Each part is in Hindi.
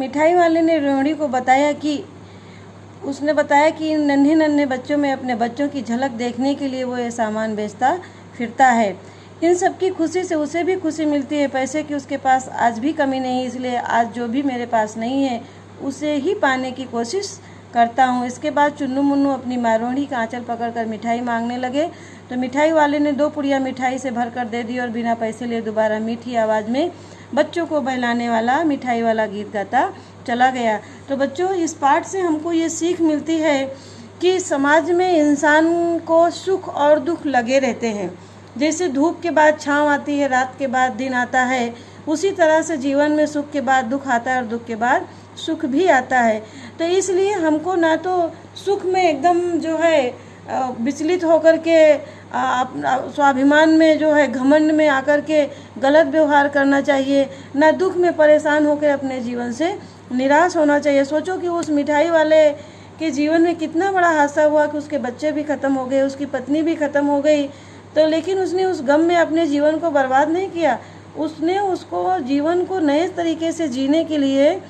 मिठाई वाले ने रेवड़ी को बताया कि उसने बताया कि नन्हे नन्हे बच्चों में अपने बच्चों की झलक देखने के लिए वो ये सामान बेचता फिरता है। इन सब की खुशी से उसे भी खुशी मिलती है। पैसे की उसके पास आज भी कमी नहीं, इसलिए आज जो भी मेरे पास नहीं है उसे ही पाने की कोशिश करता हूँ। इसके बाद चुन्नू मुन्नू अपनी मारोड़ी का आंचल पकड़कर मिठाई मांगने लगे, तो मिठाई वाले ने 2 पुड़िया मिठाई से भरकर दे दी और बिना पैसे लिए दोबारा मीठी आवाज़ में बच्चों को बहलाने वाला मिठाई वाला गीत गाता चला गया। तो बच्चों, इस पाठ से हमको ये सीख मिलती है कि समाज में इंसान को सुख और दुख लगे रहते हैं। जैसे धूप के बाद छाँव आती है, रात के बाद दिन आता है, उसी तरह से जीवन में सुख के बाद दुख आता है और दुख के बाद सुख भी आता है। तो इसलिए हमको ना तो सुख में एकदम जो है विचलित होकर के स्वाभिमान में जो है घमंड में आकर के गलत व्यवहार करना चाहिए, ना दुख में परेशान होकर अपने जीवन से निराश होना चाहिए। सोचो कि उस मिठाई वाले के जीवन में कितना बड़ा हादसा हुआ कि उसके बच्चे भी ख़त्म हो गए, उसकी पत्नी भी ख़त्म हो गई, तो लेकिन उसने उस गम में अपने जीवन को बर्बाद नहीं किया। उसने उसको जीवन को नए तरीके से जीने के लिए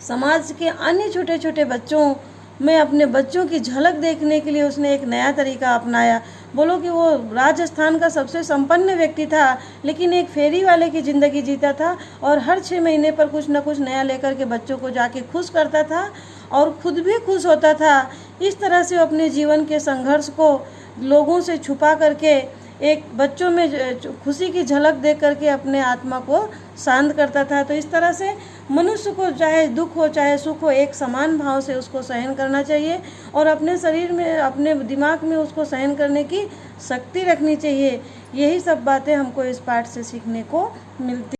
समाज के अन्य छोटे छोटे बच्चों में अपने बच्चों की झलक देखने के लिए उसने एक नया तरीका अपनाया। बोलो कि वो राजस्थान का सबसे संपन्न व्यक्ति था, लेकिन एक फेरी वाले की ज़िंदगी जीता था और हर 6 महीने पर कुछ न कुछ नया लेकर के बच्चों को जाके खुश करता था और खुद भी खुश होता था। इस तरह से वो अपने जीवन के संघर्ष को लोगों से छुपा करके एक बच्चों में खुशी की झलक देख करके अपने आत्मा को शांत करता था। तो इस तरह से मनुष्य को चाहे दुख हो चाहे सुख हो, एक समान भाव से उसको सहन करना चाहिए और अपने शरीर में अपने दिमाग में उसको सहन करने की शक्ति रखनी चाहिए। यही सब बातें हमको इस पाठ से सीखने को मिलती।